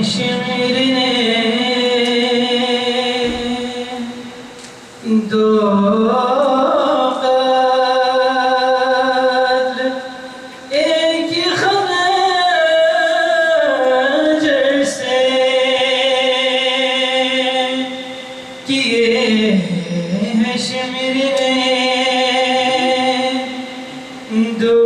شمرنے دو قتل ایک خنجر سے کیے ہیں شمرنے دو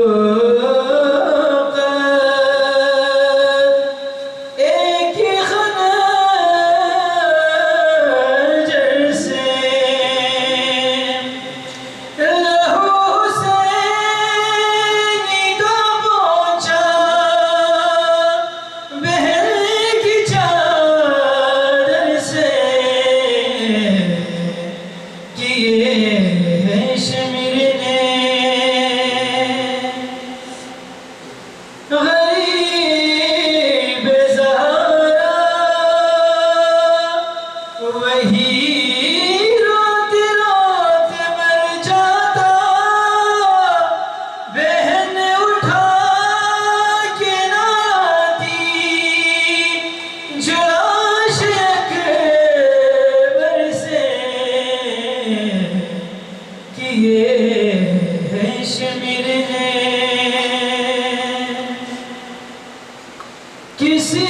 کسی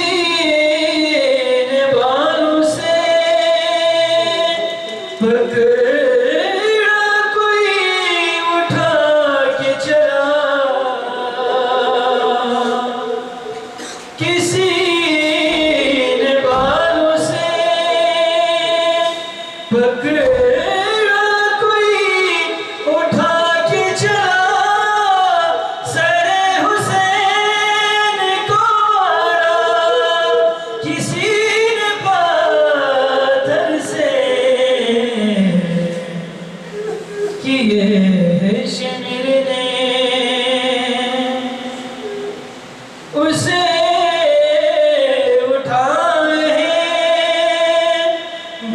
نے بالوں سے پکڑا کوئی اٹھا کے چلا کسی نے بالوں سے پکڑا کوئی اٹھا کے چلا شمرنے اسے اٹھائے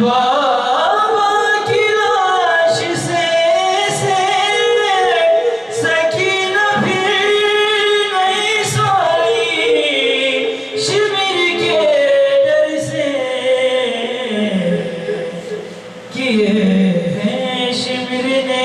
بابا کی لاش سے سکینہ بھی نہیں سوئی شمر کے ڈر سے کیے ہیں شمرنے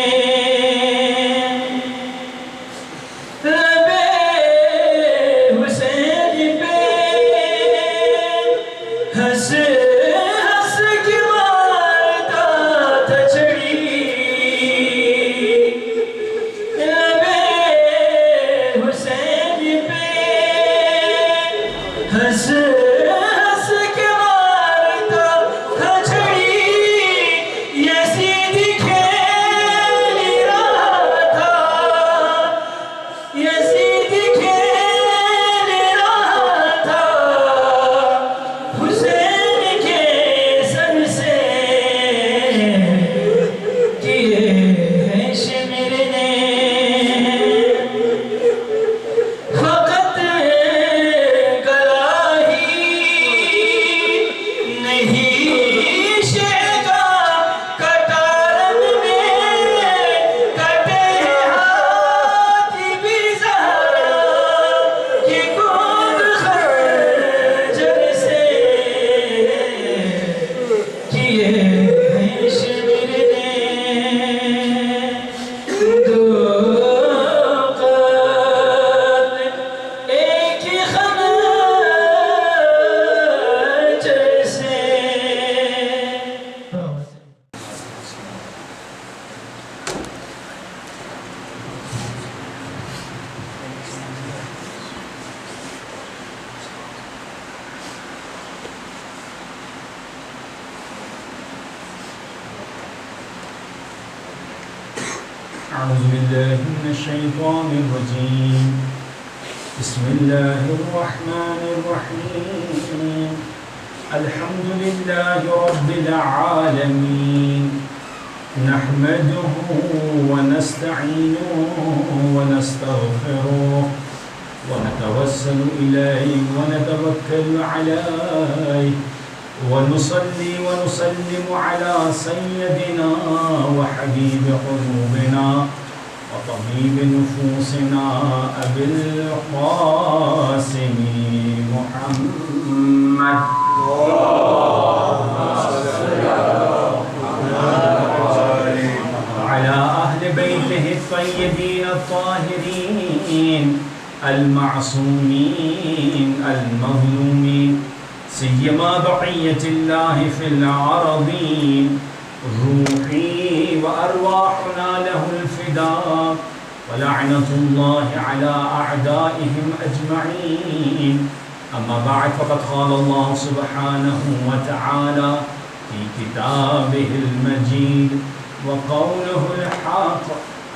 أعوذ بالله من الشيطان الرجيم بسم الله الرحمن الرحيم الحمد لله رب العالمين نحمده ونستعينه ونستغفره ونتوسل إليه ونتوكل عليه ونصلي ونسلم على سيدنا وحبيب قلوبنا وطبيب نفوسنا أبي القاسم محمد وعلى أهل بيته الطيبين الطاهرين المعصومين المظلومين سيما بقية الله في الأراضين روحي وأرواحنا له الفداء ولعنة الله على أعدائهم أجمعين أما بعد فقد قال الله سبحانه وتعالى في كتابه المجيد وقوله الحق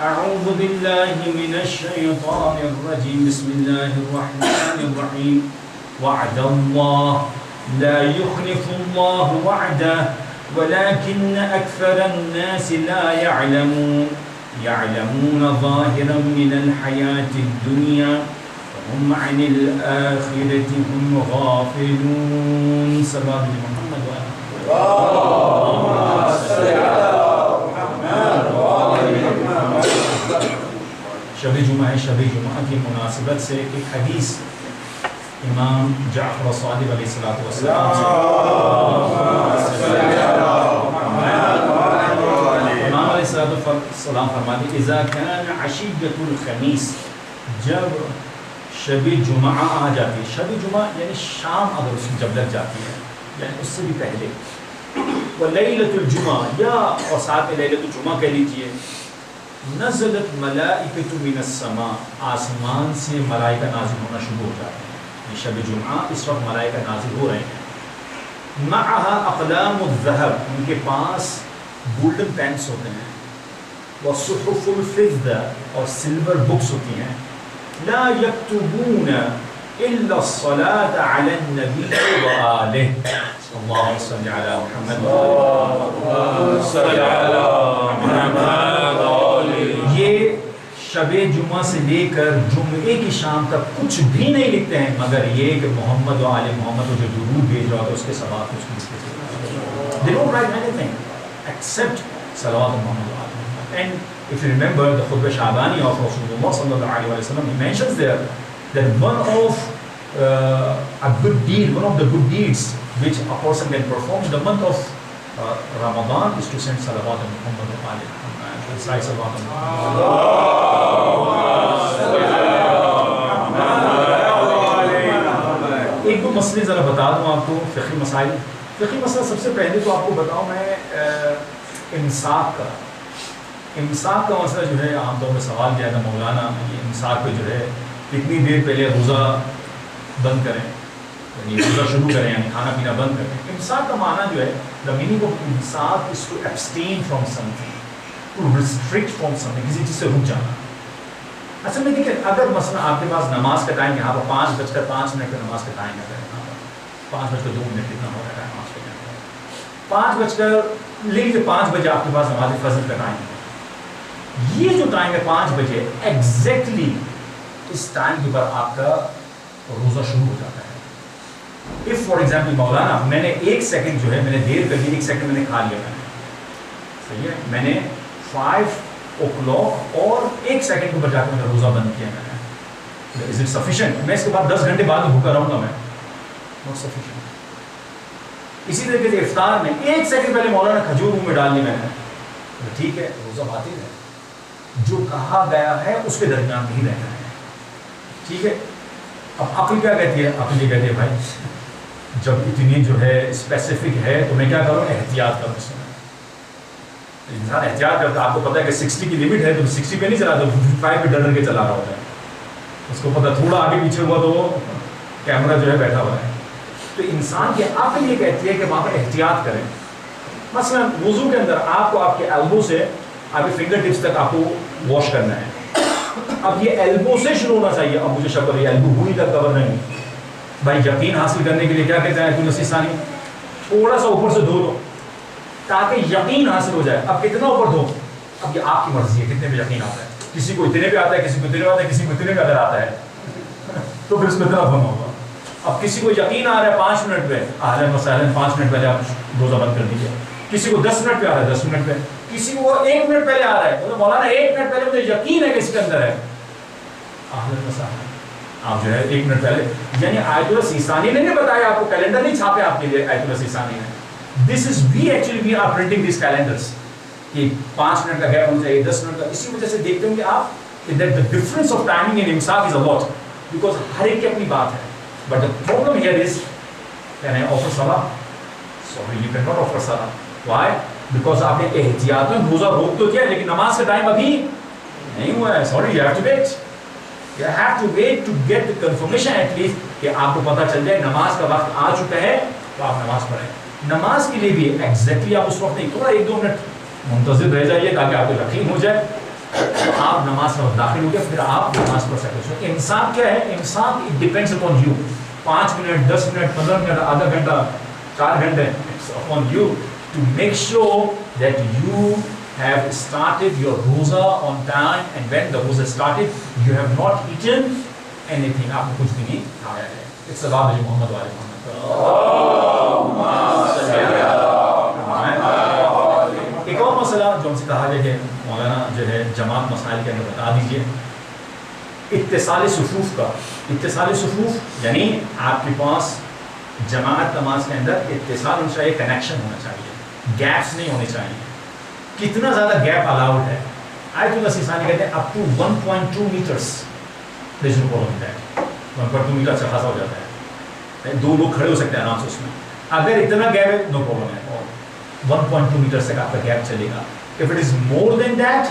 أعوذ بالله من الشيطان الرجيم بسم الله الرحمن الرحيم وعد الله لا يخلف الله وعده ولكن أكثر الناس لا يعلمون ظاهرا من الحياة الدنيا وهم عن الآخرة هم غافلون صلى الله عليه وسلم شب جمعہ شب جمعہ کی مناسبت سے ایک حدیث امام جعفر الصادق علیہ الصلوۃ والسلام امام علیہ الصلوۃ والسلام فرماتے ہیں اذا كان عشیۃ الخمیس جب شب جمعہ آ جاتی ہے شب جمعہ یعنی شام اگر اس کی جب لگ جاتی ہے یعنی اس سے بھی پہلے ولیلۃ الجمعہ یا اور ساتھ میں لیلۃ الجمعہ کہہ لیجیے نزلت ملائکۃ من السماء آسمان سے ملائکہ نازل ہونا شروع ہو جاتے ہیں یہ شب جمعہ اس وقت ملائکہ نازل ہو رہے ہیں معها اقلام الذهب ان کے پاس گولڈن پینس ہوتے ہیں وصحف الفضة اور سلور بکس ہوتی ہیں لا يكتبون الا الصلاة على النبي وآله اللهم صل على محمد اللهم صل على محمد یہ شب جمعہ سے لے کر جمعے کی شام تک کچھ بھی نہیں لکھتے ہیں مگر یہ کہ محمد و آل محمد کو جو درود بھیج رہا ہوتا ہے اس کے ثواب کچھ نہیں لکھتے. They don't write anything except صلوات محمد و آل محمد. And if you remember the Khutbah Shabani of Rasulullah sallallahu alaihi wasallam, he mentions there that one of the good deeds which a person can perform in the month of Ramadan is to send salawat on Muhammad wa ali Muhammad. Recite salawat on Muhammad. ایک دو مسئلے ذرا بتا دوں آپ کو فقہی مسائل. فقہی مسئلہ سب سے پہلے تو آپ کو بتاؤں میں امساک کا مسئلہ جو ہے عام طور پہ سوال کیا تھا مولانا یہ امساک پہ جو ہے کتنی دیر پہلے روزہ بند کریں یعنی روزہ شروع کریں یعنی کھانا پینا بند کریں. امساک کا معنی جو ہے the meaning of امساک is to abstain from something, to restrict from something, کسی چیز سے رک جانا. اصل میں دیکھیں اگر مثلا آپ کے پاس نماز کا ٹائم یہاں پر 5:05 پہ نماز کا ٹائم ہے 5:02 کتنا ہو رہا ہے نماز کا ٹائم 5 بجے آپ کے پاس نماز فجر کا ٹائم ہے. یہ جو ٹائم ہے 5 بجے ایگزیکٹلی اس ٹائم کے اوپر آپ کا روزہ شروع ہو جاتا ہے. if for example مولانا میں نے 1 سیکنڈ جو ہے میں نے دیر کر دی 1 سیکنڈ میں نے کھا لیا صحیح ہے میں نے 5 o'clock اور 1 سیکنڈ کے اوپر جا کے میں نے روزہ بند کیا میں نے is it sufficient میں اس کے بعد 10 گھنٹے بعد بھوکا رہوں گا میں not sufficient. اسی طریقے سے افطار میں 1 سیکنڈ پہلے مولانا کھجور منہ میں ڈال لی میں نے ٹھیک ہے روزہ باطل ہے. جو کہا گیا ہے اس کے درمیان نہیں رہنا ہے ٹھیک ہے. اب عقل کیا کہتی ہے عقل یہ کہتی ہے بھائی جب اتنی جو ہے اسپیسیفک ہے تو میں کیا کروں احتیاط کروں اس میں. انسان احتیاط کرتا ہے آپ کو پتا ہے کہ 60 کی لمٹ ہے تو 60 پہ نہیں چلا تو 55 پہ ڈر کے چلا رہا ہوتا ہے. اس کو پتا تھوڑا آگے پیچھے ہوا تو وہ کیمرہ جو ہے بیٹھا ہوا ہے. تو انسان کی عقل یہ کہتی ہے کہ وہاں پر احتیاط کریں. مثلا وضو کے اندر آپ کو آپ کے ایلبو سے آپ کے فنگر ٹپس تک آپ کو واش کرنا ہے. اب یہ ایلبو سے شروع ہونا چاہیے. اب مجھے شک ہے ایلبو ہوئی تک کور نہیں بھائی. یقین حاصل کرنے کے لیے کیا کہتے ہیں نصیح ثانی تھوڑا سا اوپر سے دھو دو تاکہ یقین حاصل ہو جائے. اب کتنا اوپر دھو اب یہ آپ کی مرضی ہے کتنے پہ یقین آتا ہے. کسی کو اتنے پہ آتا ہے کسی کو اتنے پہ آتا ہے کسی کو اتنے پہ اگر آتا ہے تو پھر اس میں اتنا بند ہوگا. اب کسی کو یقین آ رہا ہے 5 منٹ پہ اہلاً وسہلاً 5 منٹ پہلے آپ روزہ بند کر دیجیے. کسی کو 10 منٹ پہ آ رہا ہے 10 منٹ پہ. کسی کو 1 منٹ پہلے آ رہا ہے مولانا 1 منٹ پہلے مجھے یقین ہے کہ اس کے اندر ہے اہلاً وسہلاً. آپ جو ہے 1 منٹ پہلے, یعنی آیت اللہ سیستانی نے نہیں بتایا آپ کو, کیلنڈر نہیں چھاپے آپ کے لیے آیت اللہ سیستانی نے. This is we actually we are printing these calendars کہ 5 منٹ کا گیپ ہونا چاہیے, 10 منٹ کا. اسی وجہ سے دیکھتے ہوں کہ آپ that the difference of timing in imsak is a lot because ہر ایک کی اپنی بات ہے. But the problem here is, can I offer salah? Sorry, you cannot offer salah. Why? Because آپ نے احتیاطاً روزہ روک تو دیا لیکن نماز کا ٹائم ابھی نہیں ہوا ہے. Sorry, you have to wait. You have to wait to get the confirmation at least کہ آپ کو پتہ چل جائے نماز کا وقت آ چکا ہے تو آپ نماز پڑھیں. نماز کے لیے بھی ایگزیکٹلی آپ اس وقت نہیں, تھوڑا 1-2 منٹ منتظر رہ جائیے تاکہ آپ کو یقین ہو جائے آپ نماز میں داخل ہو گئے, پھر آپ نماز پڑھ سکتے. سو انسان کیا ہے, انسان it depends upon you. 5 minute 10 minute 15 minute آدھا گھنٹہ 4 گھنٹے, it's upon you to make sure that you have started your roza on time, and when the roza started you have not eaten anything. آپ نے کچھ بھی نہیں کھایا ہے. it's the love of محمد وعلی محمد. ایک اور مسئلہ جو ہم سے کہا گیا کہ مولانا جو ہے جماعت مسائل کے اندر بتا دیجئے, اتصال صفوف کا. اتصال صفوف یعنی آپ کے پاس جماعت نماز کے اندر اتصال ہونا چاہیے, کنیکشن ہونا چاہیے, گیپس نہیں ہونے چاہیے. کتنا زیادہ گیپ الاؤڈ ہے؟ آیت اللہ سیستانی کہتے ہیں up to 1.2 metres. there is no problem with that. 1.2 metre سے خاصا ہو جاتا ہے, 2 لوگ کھڑے ہو سکتے ہیں آرام سے اس میں. اگر اتنا گیپ ہے نو پرابلم ہے, اور 1.2 میٹر سے آپ کا گیپ چلے گا. if it is more than that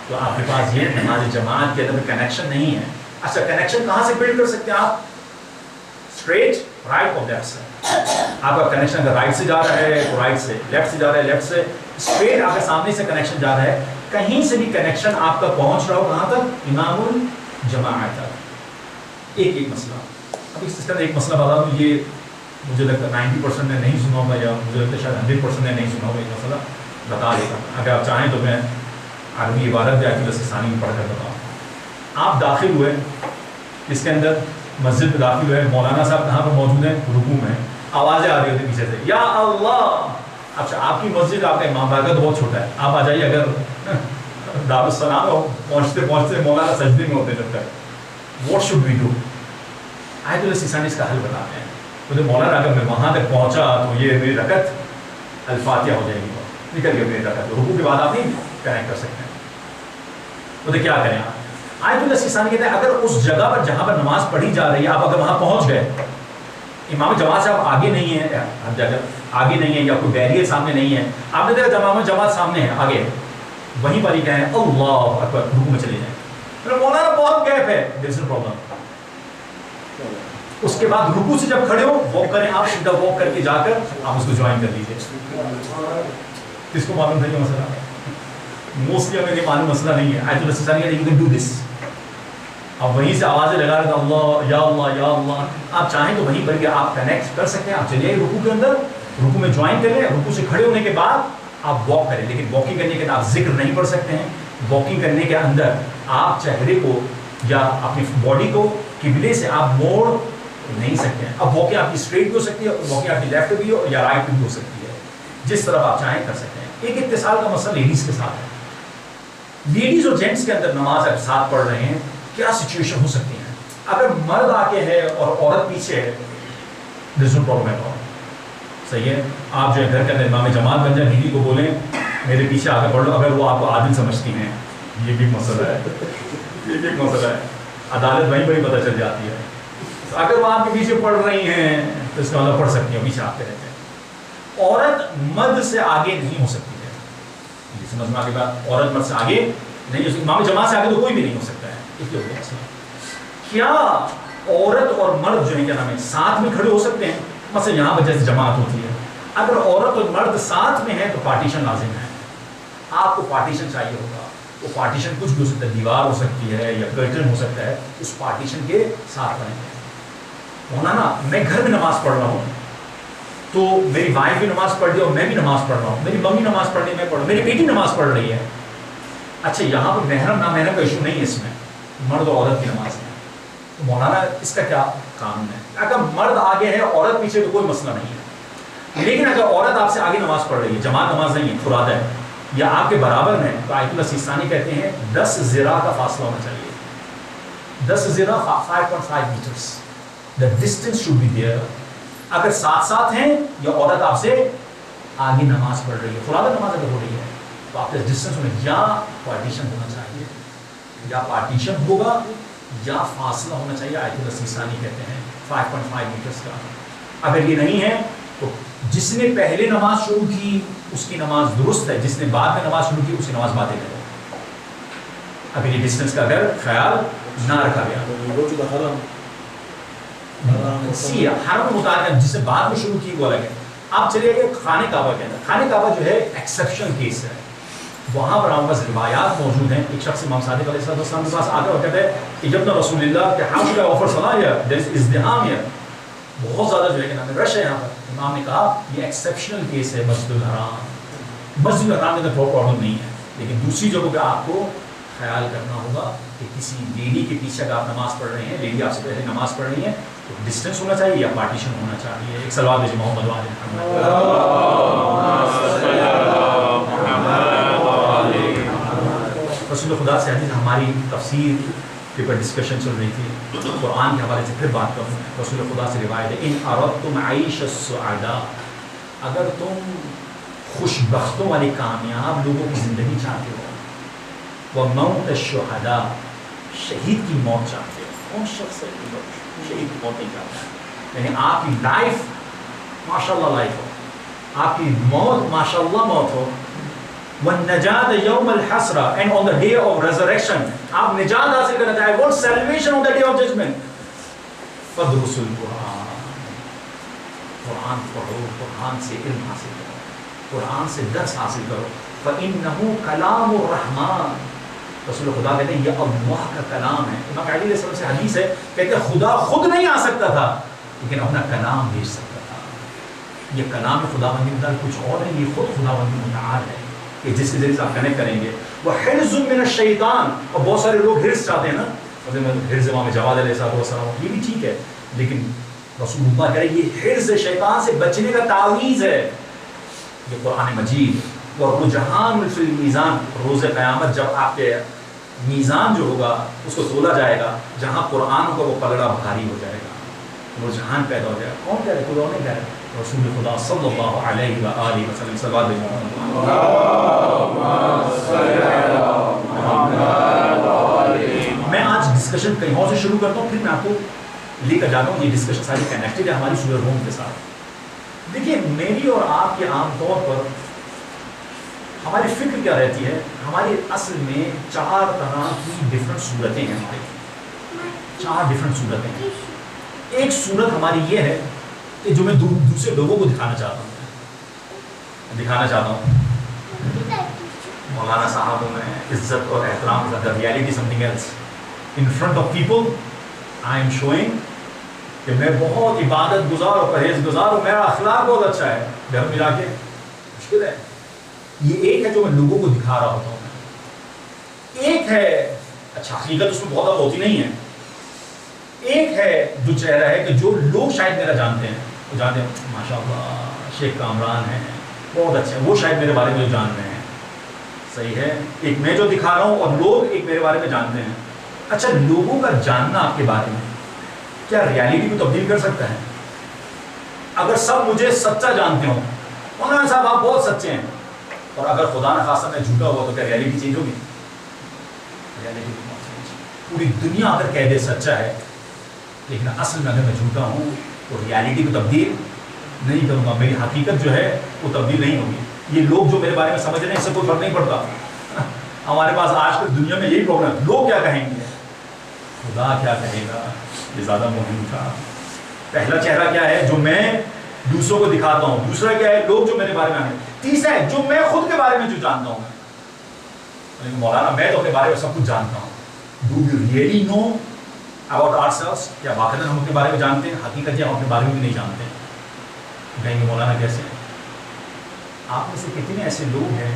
تو آپ کے پاس یہ نماز جماعت کے اندر کنیکشن نہیں ہے. اچھا کنیکشن کہاں سے بلڈ کر سکتے ہیں آپ؟ اسٹریٹ رائٹ اور لیفٹ سے. آپ کا کنیکشن اگر رائٹ سے جا رہا ہے تو رائٹ سے, لیفٹ سے جا رہا ہے لیفٹ سے, اسٹریٹ آپ کے سامنے سے کنیکشن جا رہا ہے. کہیں سے بھی کنیکشن آپ کا پہنچ رہا ہو کہاں تک؟ امام الجماعت تک. ایک مسئلہ. اب اس کا ایک مسئلہ بتا دوں, یہ مجھے لگتا ہے 90% نے نہیں سنا ہوگا, یا مجھے لگتا ہے شاید 100% نے نہیں سنا ہوگا. ایک مسئلہ بتا دیتا ہوں, اگر آپ چاہیں تو میں عربی عبارت بھی آیت اللہ سیستانی میں پڑھ کر بتاؤں. آپ داخل ہوئے اس کے اندر, مسجد میں داخل ہوئے, مولانا صاحب کہاں پر موجود ہیں؟ رکوع میں. آوازیں آ رہی ہوتی پیچھے سے, یا اللہ. اچھا آپ کی مسجد, آپ کا امام باغ تو بہت چھوٹا ہے, آپ آ جائیے. اگر دارالسلام پہنچتے پہنچتے مولانا سجدے میں ہوتے جب تک, واٹ شوڈ وی ڈو؟ آیت اللہ سیستانی اس کا حل بتاتے ہیں. تو مولانا اگر میں وہاں تک پہنچا تو یہ میری رکعت الفاتحہ ہو جائے گی, نکل گیا میری رکعت. رکوع کے بعد آپ نہیں کنیکٹ کر سکتے ہیں. تو کیا کریں آپ؟ آیت اللہ سیستانی کہتے ہیں اگر اس جگہ پر جہاں پر نماز پڑھی جا رہی ہے آپ اگر وہاں پہنچ گئے, امام جماعت صاحب آگے نہیں ہے, ہر جگہ آگے نہیں ہے, یا کوئی بیریئر سامنے نہیں ہے, آپ نے دیکھا امام جماعت سامنے ہے آگے, وہیں پر ہی کہیں اللہ اکبر, رکوع میں چلے جائیں. مولانا بہت گیپ ہے, دیر از نو پرابلم. اس کے بعد رکوع سے جب کھڑے ہو واک کریں, آپ سیدھا واک کر کے جا کر آپ اس کو جوائن کر لیجیے. کس کو معلوم تھا یہ مسئلہ؟ موسٹلی ہمیں یہ معلوم مسئلہ نہیں ہے. آیت اللہ سیستانی کہتے ہیں یو کین ڈو دس. آپ وہیں سے آوازیں لگا رہے تھے اللہ یا اللہ یا اللہ. آپ چاہیں تو وہیں پر بھی آپ کنیکٹ کر سکتے ہیں. آپ چلیے رکوع کے اندر, رکوع میں جوائن کر لیں, رکوع سے کھڑے ہونے کے بعد آپ واک کریں. لیکن واکنگ کرنے کے اندر آپ ذکر نہیں پڑھ سکتے ہیں. واکنگ کرنے کے اندر آپ چہرے کو یا اپنی باڈی کو قبلے سے آپ موڑ نہیں سکتے ہیں. اب واکنگ آپ کی اسٹریٹ بھی ہو سکتی ہے, واکنگ آپ کی لیفٹ بھی ہو یا رائٹ بھی ہو سکتی ہے, جس طرف آپ چاہیں کر سکتے ہیں. ایک اتصال کا مسئلہ لیڈیز کے ساتھ ہے. لیڈیز اور جینٹس کے اندر نماز آپ ساتھ پڑھ رہے ہیں, کیا سچویشن ہو سکتی ہیں؟ اگر مرد آگے ہے اور عورت پیچھے ہے, there's no problem at all. صحیح ہے, آپ جو ہے گھر کے اندر امام جماعت بن جائیں, بیوی کو بولیں میرے پیچھے آگے پڑھ لو, اگر وہ آپ کو عادل سمجھتی ہیں. یہ بھی مسئلہ ہے, یہ بھی مسئلہ ہے. عدالت وہیں پر ہی پتہ چل جاتی ہے. اگر وہ آپ کے پیچھے پڑھ رہی ہیں تو اس کا مطلب پڑھ سکتی ہیں, پیچھے آتے رہتے ہیں. عورت مرد سے آگے نہیں ہو سکتی ہے. یہ سمجھ میں آگے بات, عورت مرد سے آگے نہیں ہو سکتی. امام جماعت سے آگے تو کوئی بھی نہیں ہو سکتا ہے. کیا عورت اور مرد جو ہے کیا نام ہے ساتھ میں کھڑے ہو سکتے ہیں؟ مثلا یہاں پر جیسے جماعت ہوتی ہے, اگر عورت اور مرد ساتھ میں ہیں تو پارٹیشن لازم ہے. آپ کو پارٹیشن چاہیے ہوگا. وہ پارٹیشن کچھ بھی ہو سکتا ہے, دیوار ہو سکتی ہے یا کرٹن ہو سکتا ہے, اس پارٹیشن کے ساتھ بنے ہیں. ہونا نا, میں گھر میں نماز پڑھ رہا ہوں تو میری وائف بھی نماز پڑھ رہی ہے اور میں بھی نماز پڑھ رہا ہوں, میری ممی نماز پڑھ رہی ہے, میں پڑھ رہا ہوں, میری بیٹی نماز پڑھ رہی ہے. اچھا یہاں پر محرم نامحرم کا ایشو نہیں ہے, اس میں مرد اور عورت کی نماز ہے. تو مولانا اس کا کیا قانون ہے؟ اگر مرد آگے ہے عورت پیچھے تو کوئی مسئلہ نہیں ہے. لیکن اگر عورت آپ سے آگے نماز پڑھ رہی ہے, جماعت نماز نہیں ہے, فراد ہے, یا آپ کے برابر میں, تو آیت اللہ سیستانی کہتے ہیں 10 ذراع کا فاصلہ ہونا چاہیے. 10 زیرہ 5.5 meters. The distance should be there. اگر ساتھ ساتھ ہیں یا عورت آپ سے آگے نماز پڑھ رہی ہے، فرادہ نماز اگر ہو رہی ہے تو آپ کے ڈسٹینس میں یا پارٹیشن ہونا چاہیے، یا پارٹیشن ہوگا یا فاصلہ ہونا چاہیے. آیت الرسیسانی کہتے ہیں 5.5 میٹرز کا. اگر یہ نہیں ہے تو جس نے پہلے نماز شروع کی اس کی نماز درست ہے، جس نے بعد میں نماز شروع کی اس کی نماز باطل ہے. اگر یہ ڈسٹینس کا اگر خیال نہ رکھا گیا. حرم متعلق جس نے بعد میں شروع کی وہ الگ ہے. آپ چلیے گئے خانہ کعبہ کے اندر. خانہ کعبہ جو ہے ایکسیپشن کیس ہے، وہاں پر ہمارے پاس روایات موجود ہیں. ایک شخص امام صادق علیہ السلام کے پاس آ کر کہتے ہیں کہ جب نہ رسول اللہ کے ہاؤس کا آفر سنا یا ازدحام ہے، بہت زیادہ جو ہے کہ نام رش ہے یہاں پر. امام نے کہا یہ ایکسیپشنل کیس ہے مسجد الحرام. مسجد الحرام کے اندر کوئی پرابلم نہیں ہے، لیکن دوسری جگہوں پہ آپ کو خیال کرنا ہوگا کہ کسی لیڈی کے پیچھے اگر آپ نماز پڑھ رہے ہیں، لیڈی آپ سے پہلے نماز پڑھ رہی ہیں تو ڈسٹینس ہونا چاہیے یا پارٹیشن ہونا چاہیے. ایک صلوات بھیجیں محمد رسول خدا سے حدیث. ہماری تفسیر کے اوپر ڈسکشن چل رہی تھی، قرآن کے حوالے سے پھر بات کروں. رسول خدا سے روایت ہے ان اردتم عیش السعداء، اگر تم خوش بختوں والے کامیاب لوگوں کی زندگی چاہتے ہو، وموت الشہداء، شہید کی موت چاہتے ہو. کون شخص ہے شہید کی موت نہیں چاہتا؟ یعنی آپ کی لائف ماشاءاللہ لائف ہو، آپ کی موت ماشاءاللہ موت ہو. والنجات یوم الحسرہ، and on the day of resurrection آپ نجات حاصل کرنا چاہے، what salvation on the day of judgment. فدرسوا القرآن، قرآن پڑھو، قرآن سے علم حاصل کرو، قرآن سے درس حاصل کرو. فإنه کلام الرحمن، رسول خدا کہتے ہیں یہ اللہ کا کلام ہے. امام علی علیہ السلام سے حدیث ہے، کہتے ہیں خدا خود نہیں آ سکتا تھا لیکن اپنا کلام بھیج سکتا تھا. یہ کلام خدا بندی مطلب کچھ اور نہیں، یہ خود خدا بندی متعال ہے کہ جس کے ذریعے سے آپ کنیکٹ کریں گے. وہ حرز من الشیطان، اور بہت سارے لوگ حرز چاہتے ہیں نا، حرز امام جواد علیہ السلام، یہ بھی ٹھیک ہے، لیکن رسول اللہ کہہ رہے ہیں یہ حرز شیطان سے بچنے کا تعویذ ہے یہ قرآن مجید. ورجحان فی المیزان، روز قیامت جب آپ کے میزان جو ہوگا اس کو تولا جائے گا، جہاں قرآن کا وہ پلڑا بھاری ہو جائے گا، رجحان پیدا ہو جائے گا. کون کہہ رہے؟ کوئی اور نہیں کہہ رہے، رسول خدا صلی اللہ علیہ وآلہ وسلم. صلوات میں آج ڈسکشن کہیں اور سے شروع کرتا ہوں، پھر میں آپ کو لے کر جاتا ہوں. یہ ڈسکشن ساری کنیکٹڈ ہے ہماری سورہ روم کے ساتھ. دیکھیے میری اور آپ کے عام طور پر ہماری فکر کیا رہتی ہے، ہماری اصل میں 4 طرح کی ڈفرنٹ صورتیں ہیں. ہماری 4 ڈفرنٹ صورتیں. ایک صورت ہماری یہ ہے کہ جو میں دوسرے لوگوں کو دکھانا چاہتا ہوں مولانا صاحبوں میں عزت اور احترام کے ساتھ. Reality something else. In front of people I am showing کہ میں بہت عبادت گزار اور پرہیز گزار ہوں، میرا اخلاق بہت اچھا ہے. گھر ملا کے مشکل ہے. یہ ایک ہے جو میں لوگوں کو دکھا رہا ہوتا ہوں. ایک ہے اچھا حقیقت اس میں بہت اب ہوتی نہیں ہے. ایک ہے جو چہرہ ہے کہ جو لوگ شاید میرا جانتے ہیں، وہ جانتے ہیں ماشاء اللہ شیخ کامران ہیں بہت اچھے ہیں، وہ شاید میرے بارے میں جو جان رہے ہیں. صحیح ہے. ایک میں جو دکھا رہا ہوں اور لوگ ایک میرے بارے میں جانتے ہیں. اچھا لوگوں کا جاننا آپ کے بارے میں کیا ریالٹی کو تبدیل کر سکتا ہے؟ اگر سب مجھے سچا جانتے ہوں، مولانا صاحب آپ بہت سچے ہیں، اور اگر خدا نہ خاصہ میں جھوٹا ہوا تو کیا ریالٹی چینج ہوگی؟ ریالٹی پوری دنیا اگر کہہ دے سچا ہے لیکن اصل میں اگر میں جھوٹا ہوں تو ریالٹی کو تبدیل نہیں کروں گا، میری حقیقت جو ہے وہ تبدیل نہیں ہوگی. یہ لوگ جو میرے بارے میں سمجھ رہے ہیں اس سے کوئی فرق نہیں پڑتا. ہمارے پاس آج کل دنیا میں یہی پرابلم ہے، لوگ کیا کہیں گے، خدا کیا کہے گا، یہ زیادہ مہم تھا. پہلا چہرہ کیا ہے جو میں دوسروں کو دکھاتا ہوں، دوسرا کیا ہے لوگ جو میرے بارے میں آئے، تیسرا ہے جو میں خود کے بارے میں جو جانتا ہوں. مولانا میں تو اپنے بارے میں سب کچھ جانتا ہوں. Do we really know about ourselves؟ کیا واقعاً ہم اپنے بارے میں جانتے ہیں؟ حقیقت یہ ہم اپنے بارے میں بھی نہیں جانتے. کہیں گے مولانا کیسے؟ آپ میں سے کتنے ایسے لوگ ہیں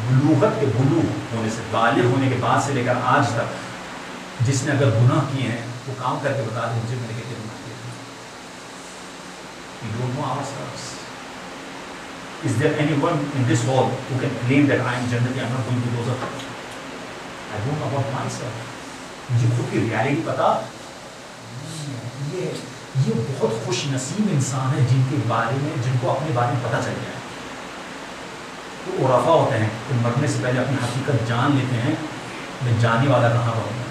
بلوغت کے بلوغ ہونے سے، بالغ ہونے کے بعد سے لے کر آج تک، جس نے اگر گناہ کیے ہیں وہ کام کر کے بتا دیں مجھے میں نے کتنے گناہ کیے ہیں. We don't know ourselves. Is there anyone in this world who can claim that I am Jannati, I am not going to those of them? I don't know about myself. مجھے خود کی ریالٹی پتا یہ بہت خوش نصیب انسان ہے جن کے بارے میں جن کو اپنے بارے میں پتہ چل جائے. وہ عرفا ہوتے ہیں کہ مرنے سے پہلے اپنی حقیقت جان لیتے ہیں میں جانے والا کہاں پر ہوں.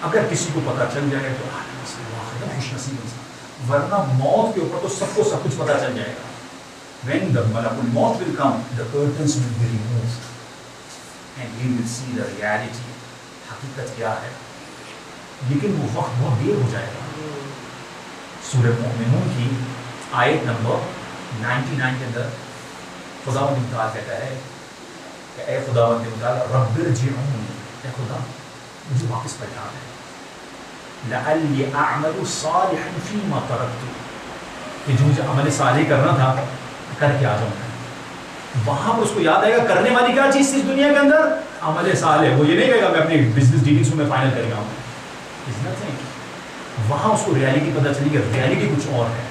اگر کسی کو پتہ چل جائے تو خوش نصیب انسان, ورنہ موت کے اوپر تو سب کو سب کچھ پتہ چل جائے گا. When the malakul maut will come, the curtains will be removed and he will see the reality. حقیقت کیا ہے, لیکن وہ وقت بہت دیر ہو جائے گا. سورہ مومنون کی آیت نمبر 99 کے اندر خداوند تعالیٰ کہتا ہے کہ اے خداوند تعالیٰ رب ارجعون, اے خدا مجھے واپس پلٹا دے, لعلی اعمل صالحا فیما ترکت, کہ جو مجھے عمل صالح کرنا تھا کر کے آ جاؤں گا. وہاں پر اس کو یاد آئے گا کرنے والی کیا چیز اس دنیا کے اندر, عمل صالح. وہ یہ نہیں کہے گا میں اپنی بزنس ڈیلنگس میں فائنل کر گیا ہوں. وہاں اس کو ریالٹی پتہ چلی کہ ریالٹی کچھ اور ہے,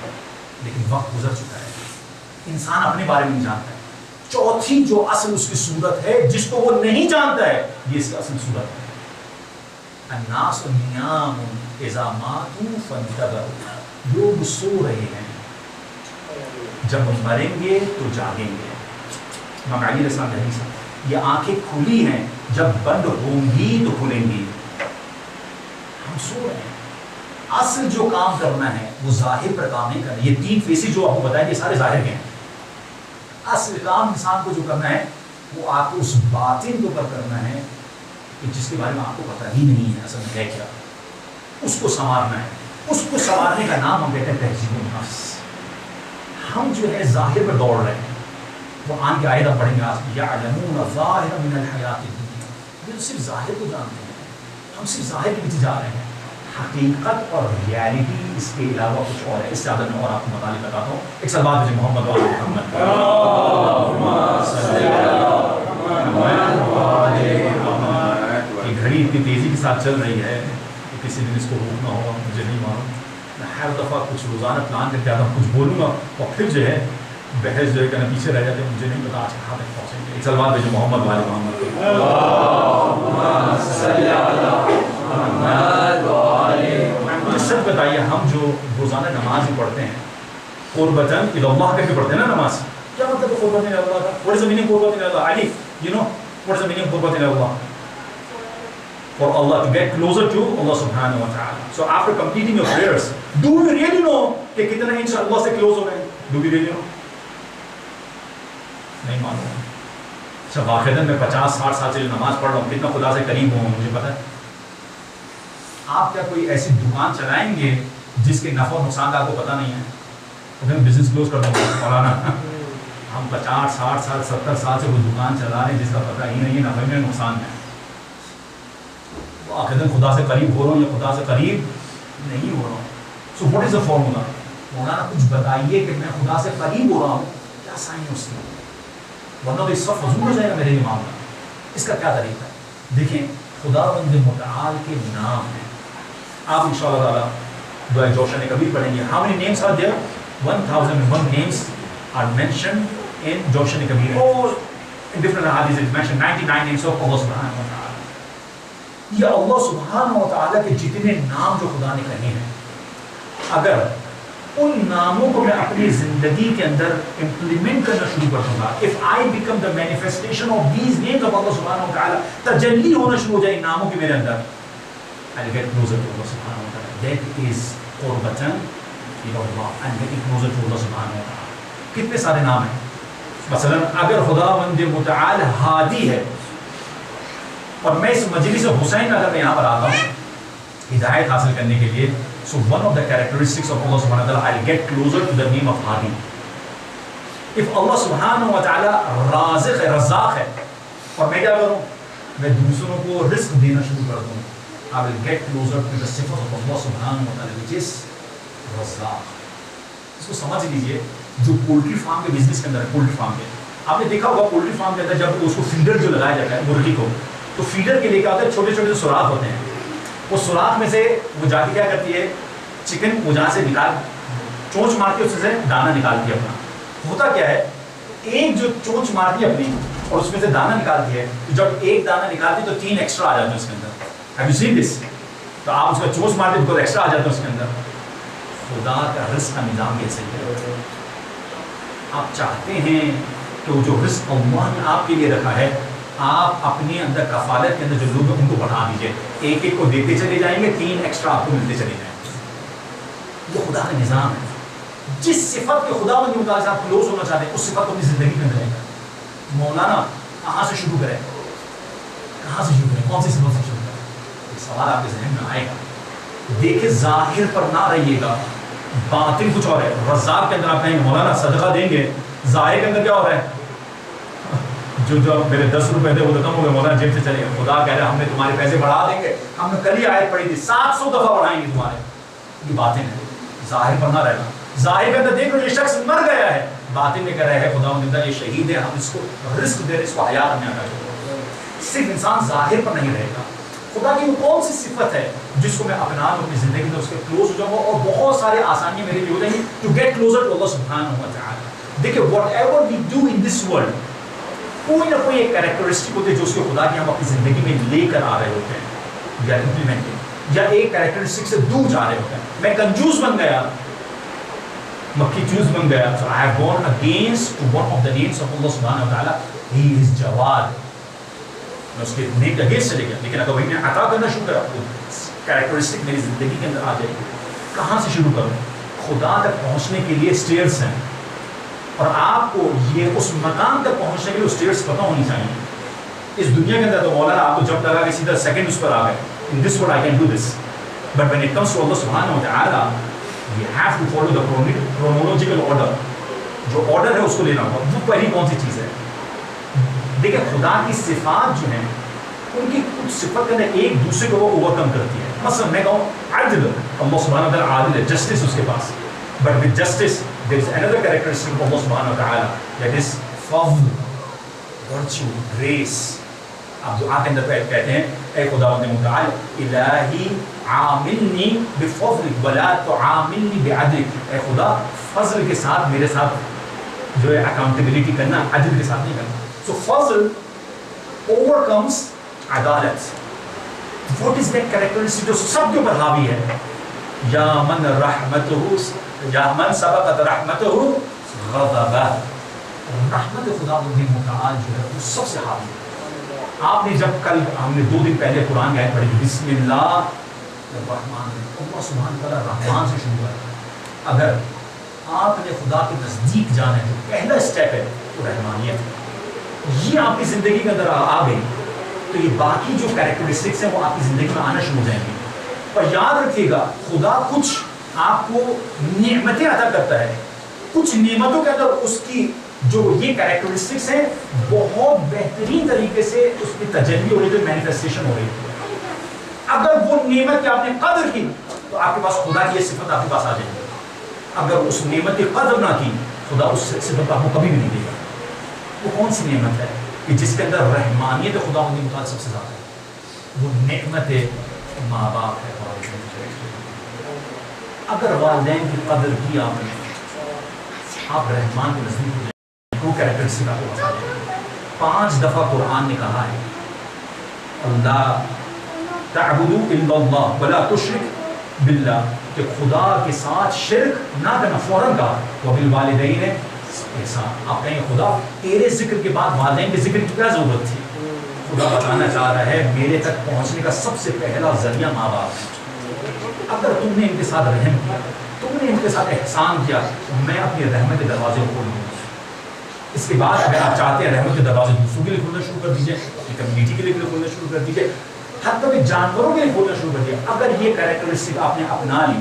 لیکن وقت گزر چکا ہے. انسان اپنے بارے میں نہیں جانتا ہے. چوتھی جو اصل اس کی صورت ہے جس کو وہ نہیں جانتا ہے, یہ اس کی اصل صورت ہے. الناس نیام اذا ماتوا فانتبهوا, لوگ سو رہے ہیں جب مریں گے تو جاگیں گے. امام علی علیہ السلام نے حدیث, یہ آنکھیں کھلی ہیں جب بند ہوں گی تو کھلیں گی. ہم سو رہے ہیں. اصل جو کام کرنا ہے وہ ظاہر پر کام نہیں کرنا. یہ 3 فیصد جو آپ کو بتائیں یہ سارے ظاہر کے ہیں. اصل کام انسان کو جو کرنا ہے وہ آپ کو اس باطن کے اوپر کرنا ہے کہ جس کے بارے میں آپ کو پتہ ہی نہیں ہے اصل میں ہے کیا. اس کو سنوارنا ہے. اس کو سنوارنے کا نام ہم کہتے ہیں تہذیب النفس. ہم جو ہے ظاہر پر دوڑ رہے ہیں. وہ آن کے آیت ہم پڑھیں گے آج, یعلمون ظاہرا من الحیات الدنیا, یہ تو صرف ظاہر کو جانتے ہیں. ہم صرف ظاہر کے پیچھے جا رہے ہیں. حقیقت اور ریالٹی اس کے علاوہ کچھ اور ہے. اس سے زیادہ میں اور آپ کو مطالعہ بتاتا ہوں. ایک سال بعد مجھے محمد محمد یہ گھڑی اتنی تیزی کے ساتھ چل رہی ہے کہ کسی دن اس کو روکنا ہوگا, مجھے نہیں معلوم. میں ہر دفعہ کچھ روزانہ پلان کر کے آتا ہوں, کچھ بولوں گا اور پھر جو ہے بحث جو ہے کہنا پیچھے رہ جاتے ہیں. مجھے نہیں پتا آج کہاں تک پہنچیں گے. ایک سال بعد جو محمد والے محمد مجھے سچ بتائیے, ہم جو روزانہ نماز ہی پڑھتے ہیں قربتاً الی اللہ کر کے پڑھتے ہیں نا نماز, کیا مطلب ہے قربتاً الی اللہ کا؟ What is the meaning of قربتاً الی اللہ? علی, you know what is the meaning of قربتاً الی اللہ? For Allah to get closer to Allah subhanahu wa ta'ala. So after completing your prayers, do we really know کہ کتنا inch اللہ سے close ہو گئے؟ Do we really know? نہیں معلوم. اچھا واقعاً میں 50-60 سال سے جو نماز پڑھ رہا ہوں, کتنا خدا سے قریب ہوں مجھے پتہ ہے. آپ کیا کوئی ایسی دکان چلائیں گے جس کے نفع و نقصان کا آپ کو پتہ نہیں ہے؟ تو میں بزنس کلوز کر دوں گا مولانا. ہم 50-60 سال 70 سال سے وہ دکان چلا رہے ہیں جس کا پتہ ہی نہیں ہے نفع میں نقصان ہے. واقعاً خدا سے قریب ہو رہا ہوں یا خدا سے قریب نہیں ہو رہا ہوں. So what is the formula? مولانا کچھ بتائیے کہ میں خدا سے قریب ہو رہا ہوں, کیا سائن ہے اس کی؟ ورنہ تو اس وقت فضول ہو جائے گا میرے لیے معاملہ. اس کا کیا طریقہ ہے؟ دیکھیں, خداوند متعال کے نام ہیں. آپ انشاءاللہ تعالیٰ دعائے جوشن کبیر پڑھیں گے. How many names are there? 1001 names are mentioned in جوشن Kabir. All in different hadiths it mentioned 99 names of Allah subhanahu wa ta'ala. یہ اللہ سبحانہ و تعالیٰ کے جتنے نام جو خدا نے کہے ہیں, اگر ان ناموں کو میں اپنی زندگی کے اندر امپلیمنٹ کرنا شروع کر دوں گا, if I become the manifestation of these names of Allah سبحانہ و تعالیٰ, تجلی ہونا شروع ہو جائے ان ناموں کی میرے اندر, I'll get closer to Allah سبحانہ و تعالیٰ. That is قربتاً الی اللہ, I'm getting closer to Allah سبحانہ و تعالیٰ. کتنے سارے نام ہیں. مثلا اگر خداوند متعال ہادی ہے اور میں اس مجلس حسین اگر میں یہاں پر آتا ہوں ہدایت حاصل کرنے کے لیے, so one of the characteristics of Allah subhanahu wa ta'ala, I'll get closer to the name of Hadi. If Allah subhanahu wa ta'ala رازق ہے, رزاق ہے, اور میں کیا کروں, میں دوسروں کو رزق دینا شروع کر دوں, I will get closer to the صفت of Allah subhanahu wa ta'ala which is رزاق. اس کو سمجھ لیجئے, جو پولٹری فارم کے بزنس کے اندر ہے, پولٹری فارم کے, آپ نے دیکھا ہوگا پولٹری فارم کے اندر جب اس کو فیڈر جو لگایا جاتا ہے مرغی کو, تو فیڈر کے لے کے آتے ہیں چھوٹے چھوٹے سوراخ ہوتے ہیں. وہ سوراخ میں سے وہ جا کے کیا کرتی ہے, چکن وہ جہاں سے نکال چونچ مارتی ہے اس سے دانا نکالتی ہے اپنا. ہوتا کیا ہے, ایک جو چونچ مارتی ہے اپنی اور اس میں سے دانا نکالتی ہے, جب ایک دانا نکالتی ہے تو 3 ایکسٹرا آ جاتے ہیں اس کے اندر. Have you seen this? تو آپ اس کا چوس مارتے بکو ایکسٹرا آ جاتا ہے اس کے اندر. خدا کا رزق کا نظام کیسے ہے؟ آپ چاہتے ہیں کہ وہ جو رزق اللہ نے آپ کے لیے رکھا ہے آپ اپنے اندر کفالت کے اندر جو لوگ ہیں ان کو بڑھا دیجیے, ایک ایک کو دیتے چلے جائیں گے, 3 ایکسٹرا آپ کو ملتے چلے جائیں گے. یہ خدا کا نظام ہے. جس صفت کے خدا بندی مطالعہ سے آپ کلوز ہونا چاہتے ہیں اس صفت کو اپنی زندگی میں رہے گا. مولانا کہاں سے شروع کریں, کہاں سے شروع کریں, کون سی صفت سے شروع کریں؟ ایک سوال آپ کے ذہن میں آئے گا. دیکھیں ظاہر پر نہ رہیے گا, باطن کچھ اور ہے. رزاق کے اندر آپ کہیں گے مولانا صدقہ دیں گے, ظاہر کے اندر کیا ہو رہا ہے؟ جو میرے 10 روپے تھے وہ تو کم ہو گئے, مولانا جیب سے چلے گئے. خدا کہہ رہے ہیں ہم نے تمہارے پیسے بڑھا دیں گے, ہم نے کل ہی آیت پڑھی تھی 700 دفعہ بڑھائیں گے تمہارے. یہ باطن ہے, ظاہر پر نہ رہنا. ظاہر کے اندر دیکھ لو یہ شخص مر گیا ہے, باطن میں کہہ رہے ہیں خدا مندہ یہ شہید ہے, ہم اس کو رزق دے رہے, اس کو حیات ہمیں عطا کرو. صرف انسان ظاہر پر نہیں رہے گا. خدا کی وہ کون سی صفت ہے جس کو میں اپنا لوں اپنی زندگی میں, اس کے کلوز ہو جاؤں گا اور بہت سارے آسانیاں میرے لیے ہو جائیں گی ٹو گیٹ کلوزر ٹو اللہ سبحانہ و تعالی. دیکھیں whatever we do in this world, کوئی نہ کوئی ایک کریکٹرسٹک ہوتے ہیں جو اس کے خدا کی ہم اپنی زندگی میں لے کر آ رہے ہوتے ہیں یا امپلیمنٹ, یا ایک کریکٹرسٹک سے دور جا رہے ہوتے ہیں. میں کنجوس بن گیا, مکھی چوز بن گیا, so I have gone against to one of the names of Allah subhanahu wa ta'ala. He is Jawad. میں اس کے نیک کے اگینسٹ چلے گیا, لیکن اگر وہی میں عطا کرنا شروع کرا تو کریکٹرسٹک میری زندگی کے اندر آ جائے گی. کہاں سے شروع کروں؟ خدا تک پہنچنے کے لیے اسٹیئرس ہیں, اور آپ کو یہ اس مقام تک پہنچنے کے لیے اسٹیئرس پتہ ہونی چاہیے. اس دنیا کے اندر تو مولانا آپ کو جب لگا کہ سیدھا سیکنڈ اس پر آ گئے, in this world I can do this, but when it comes to Allah subhanahu wa ta'ala we have to follow the chronological order. جو آرڈر ہے اس کو لینا ہوگا. وہ پہلی کون سی چیز ہے؟ دیکھیں خدا کی صفات جو ہیں ان کی کچھ صفت کے اندر ایک دوسرے کو وہ اوور کم کرتی ہے. مثلا میں کہوں عدل, اللہ سبحانہ و تعالیٰ عادل ہے, جسٹس اس کے پاس, but with justice there is another characteristic of Allah subhanahu wa ta'ala, that is fadl, virtue, grace. آپ دعا کے اندر کہتے ہیں اے خداوند متعال الہی عاملنی بفضلک ولا تعاملنی بعدلک, اے خدا فضل کے ساتھ میرے ساتھ جو ہے اکاؤنٹیبلٹی کرنا, عدل کے ساتھ نہیں کرنا. So فضل overcomes عدالت. What is that characteristic جو سب کے اوپر حاوی ہے؟ یا من رحمتہ, یا من سبقت رحمتہ غضبہ. رحمت خداوند متعال جو ہے وہ سب سے حاوی ہے. آپ نے جب کل ہم نے 2 دن پہلے قرآن کی آیت پڑھی بسم اللہ الرحمن, اللہ سبحانہ وتعالیٰ رحمان سے شروع ہے. اگر آپ نے خدا کے نزدیک جانا ہے تو پہلا اسٹیپ ہے وہ رحمانیت. یہ آپ کی زندگی کے اندر آ گئی تو یہ باقی جو کریکٹرسٹکس ہیں وہ آپ کی زندگی میں آنا شروع ہو جائیں گے. اور یاد رکھیے گا خدا کچھ آپ کو نعمتیں عطا کرتا ہے, کچھ نعمتوں کے اندر اس کی جو یہ کریکٹرسٹکس ہیں بہت بہترین طریقے سے اس کی تجلی ہو رہی ہے, مینیفیسٹیشن ہو رہی ہے. اگر وہ نعمت کی آپ نے قدر کی تو آپ کے پاس خدا کی یہ صفت آپ کے پاس آ جائے گی. اگر اس نعمت کی قدر نہ کی خدا اس صفت آپ کو کبھی بھی نہیں دے گا. وہ کون سی نعمت ہے کہ جس کے اندر رحمانیت خدا کی مطابق سب سے زیادہ ہے؟ وہ نعمت ماں باپ ہے. اگر والدین کی قدر کی آپ نے, آپ رحمان کے نزدیک ہو جائیں. وہ کریکٹرسٹک آپ کو بتا دیں. 5 دفعہ قرآن نے کہا ہے اللہ تعبدوا الا اللہ ولا تشرک باللہ, کہ خدا کے ساتھ شرک نہ کرنا. فوراً کہا وبالوالدین احسان. آپ کہیں خدا تیرے ذکر کے بعد والدین کے ذکر کی کیا ضرورت تھی؟ خدا بتانا چاہ رہا ہے میرے تک پہنچنے کا سب سے پہلا ذریعہ ماں باپ ہے. اگر تم نے ان کے ساتھ رحم کیا, تم نے ان کے ساتھ احسان کیا, میں اپنی رحمت کے دروازے کھول دوں. اس کے بعد اگر آپ چاہتے ہیں رحمت کے دروازے دوسروں کے لیے کھولنا شروع کر دیجیے, اپنی کمیونٹی کے لیے کھولنا شروع کر دیجیے, حتیٰ کہ جانوروں کے لیے کھولنا شروع کر دیا. اگر یہ کریکٹرسٹک آپ نے اپنا لی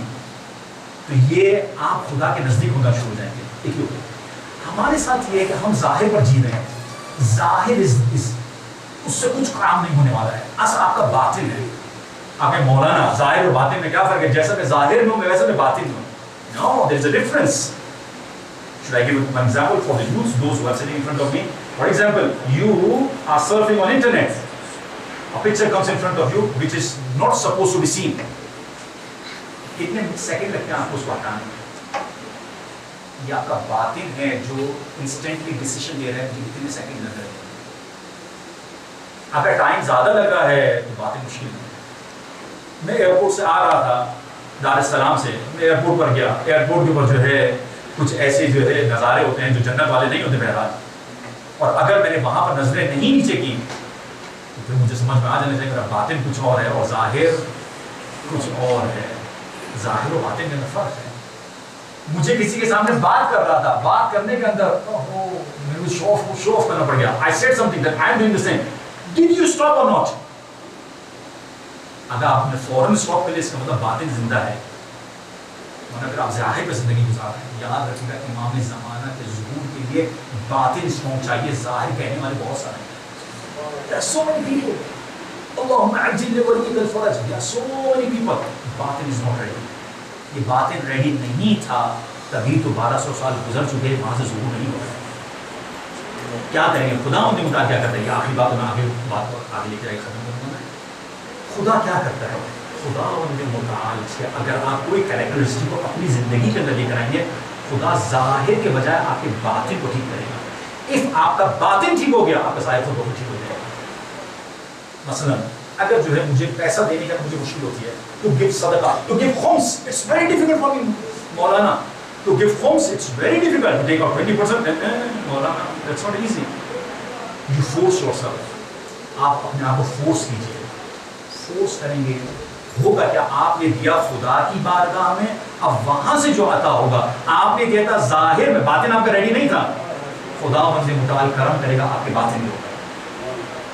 تو یہ آپ خدا کے نزدیک ہونا شروع ہو جائیں گے. دیکھیے ہمارے ساتھ یہ ہے کہ ہم ظاہر پر جی رہے ہیں. ظاہر اس سے کچھ کام نہیں ہونے والا ہے. اصل آپ کا باطن ہے. آپ کے مولانا ظاہر اور باطن میں کیا فرق ہے؟ جیسا میں ظاہر میں ہوں میں ویسا میں باطن میں ہوں. No, there is a difference. Should I give one example for the youths, those who are sitting in front of me? For example, you are surfing on internet. A picture comes in front of you which is not supposed to be seen. کتنے second لگتے ہیں آپ کو اس کو ہٹانے؟ یہ آپ کا باطن ہے جو انسٹنٹلی ڈیسیشن لے رہا ہے. کتنے سیکنڈ لگ رہے ہیں؟ اگر ٹائم زیادہ لگا ہے تو باطن مشکل ہے. میں ایئرپورٹ سے آ رہا تھا دار السلام سے، میں ایئرپورٹ پر گیا، ایئرپورٹ کے اوپر جو ہے کچھ ایسے جو ہے نظارے ہوتے ہیں جو جنت والے نہیں ہوتے بہرحال، اور اگر میں نے وہاں پر نظریں نہیں نیچے کی تو پھر مجھے سمجھ میں آ جانا چاہیے میرا باطن کچھ اور ہے اور ظاہر کچھ اور ہے. ظاہر و باطن میں فرق ہے. مجھے کسی کے سامنے بات کر رہا تھا، بات کرنے کے اندر میرے کو شو آف کرنا پڑ گیا. I said something that I am doing the same. Did you stop or not? اگر آپ نے فوراً اسٹاپ کر لیا اس کا مطلب باطن زندہ ہے، ورنہ اگر آپ ظاہر پہ زندگی گزار رہے ہیں. یاد رکھیے گا امام زمانہ کے ظہور کے لیے باطن اسٹرانگ چاہیے، ظاہر کہنے والے بہت سارے ہیں. There are so many people. اللہم عجل لولیک الفرج. There are so many people. باطن is not ready. یہ باطن ریڈی نہیں تھا تبھی تو 1200 سال گزر چکے، وہاں سے ظہور نہیں ہو رہا. کیا کریں گے؟ خدا ان کے مطابق کیا کرتا ہے؟ یہ آخری بات میں آگے بات آگے لے کے ختم کروں گا. خدا کیا کرتا ہے؟ خدا ان کے مطابق اگر آپ کوئی کریکٹرسٹک کو اپنی زندگی کے اندر لے کر آئیں گے، خدا ظاہر کے بجائے آپ کے باطن کو ٹھیک کرے گا. اف آپ کا باطن ٹھیک ہو گیا، آپ کا ظاہر خود بہت ٹھیک ہو جائے گا. مثلا اگر جو ہے مجھے پیسہ دینے کا مجھے مشکل ہوتی ہے to give صدقہ, to give خمس, it's very difficult for me Maulana. To give خمس, it's very difficult. To take out 20%, Maulana, that's not easy. You force yourself. آپ اپنے آپ کو فورس کیجیے. فورس کریں گے ہوگا کیا؟ آپ نے دیا خدا کی بارگاہ میں، اب وہاں سے جو عطا ہوگا آپ نے دیا تھا ظاہر میں، باطن آپ کا ریڈی نہیں تھا. خدا بندے متعال کرم کرے گا آپ کے باطن میں.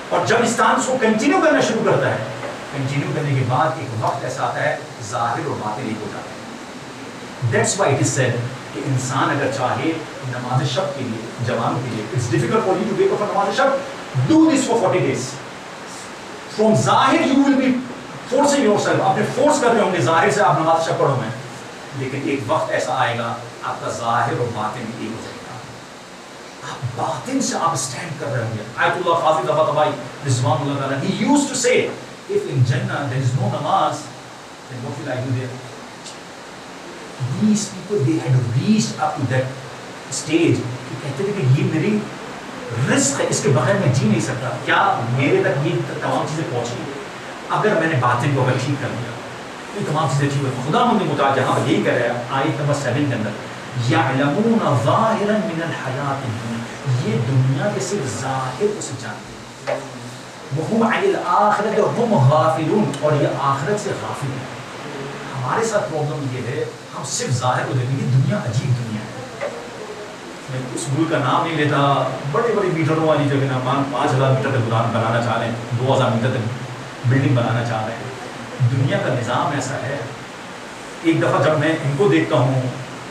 اور جب اس ڈانس کو کنٹینیو کرنا شروع کرتا ہے، کنٹینیو کرنے کے بعد ایک وقت ایسا آتا ہے ظاہر اور باطن ایک ہو جاتا ہے. That's why it is said کہ انسان اگر چاہے نماز شب کے لیے، جوانوں کے لیے، it's difficult for you to wake up for نماز شب. Do this for 40 days. From ظاہر you will be forcing yourself. آپ نے فورس کر رہے ہوں گے ظاہر سے آپ نماز شب پڑھو میں، لیکن ایک وقت ایسا آئے گا آپ کا ظاہر اور باطن ایک ہو جائے گا. آپ باطن سے آپ اسٹینڈ کر رہے ہوں گے. آیت اللہ قاضی طباطبائی رضوان اللہ تعالیٰ he used to say if in Jannah there is no namaz then what will I do there? These people they had reached up to that stage کہ کہتے تھے کہ یہ میری رزق ہے، اس کے بغیر میں جی نہیں سکتا. کیا میرے تک یہ تمام چیزیں پہنچی؟ اگر میں نے باطن کو اگر ٹھیک کر دیا تو یہ تمام چیزیں ٹھیک ہوئی. خدا مند مطابق جہاں یہی کہہ رہا ہے آیت نمبر 7 کے اندر یعلمون ظاہرا من الحیات الدنیا، یہ دنیا کے صرف ظاہر کو سے جانتے ہیں. وہم عن الآخرۃ ہم غافلون، اور یہ آخرت سے غافل ہیں. ہمارے ساتھ پرابلم یہ ہے ہم صرف ظاہر کو دیکھیں گے. دنیا عجیب دنیا ہے. میں اس ملک کا نام نہیں لیتا، بڑے بڑے میٹروں والی جگہ نا 5000 میٹر تک بنانا چاہ رہے ہیں، 2000 میٹر تک بلڈنگ بنانا چاہ رہے ہیں. دنیا کا نظام ایسا ہے. ایک دفعہ جب میں ان کو دیکھتا ہوں،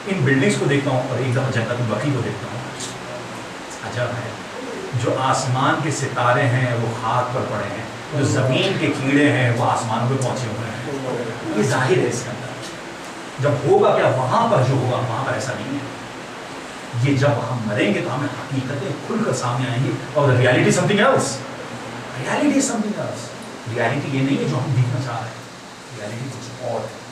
ان بلڈنگز کو دیکھتا ہوں، اور ایک دفعہ جنت البقیع کو دیکھتا ہوں، عجب ہے. جو آسمان کے ستارے ہیں وہ خاک پر پڑے ہیں، جو زمین کے کیڑے ہیں وہ آسمان پہ پہنچے ہوئے ہیں. یہ ظاہر ہے اس کے اندر. جب ہوگا کیا وہاں پر جو ہوگا وہاں پر ایسا نہیں ہے. یہ جب ہم مریں گے تو ہمیں حقیقتیں کھل کر سامنے آئیں گی. اور reality something else. Reality something else. Reality یہ نہیں ہے جو ہم دیکھنا چاہ رہے ہیں، ریالٹی کچھ اور ہے.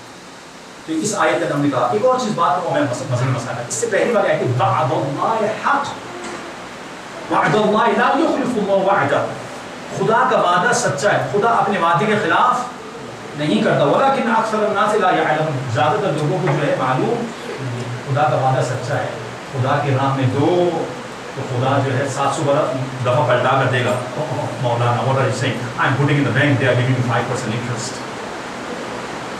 تو اس آیت کا ہم نے کہا ایک اور چیز بات کو میں مثلا مسئلہ اس سے پہلی بار آیت وعد اللہ حق، وعد اللہ لا یخلف اللہ وعدہ. خدا کا وعدہ سچا ہے، خدا اپنے وعدے کے خلاف نہیں کرتا. ولکن اکثر الناس لا یعلمون، زیادہ تر لوگوں کو جو ہے معلوم خدا کا وعدہ سچا ہے. خدا کی راہ میں دو تو خدا جو ہے 700 دفعہ پلٹا کر دے گا. مولانا what are you saying? I'm putting in the bank, they are giving me 5% interest.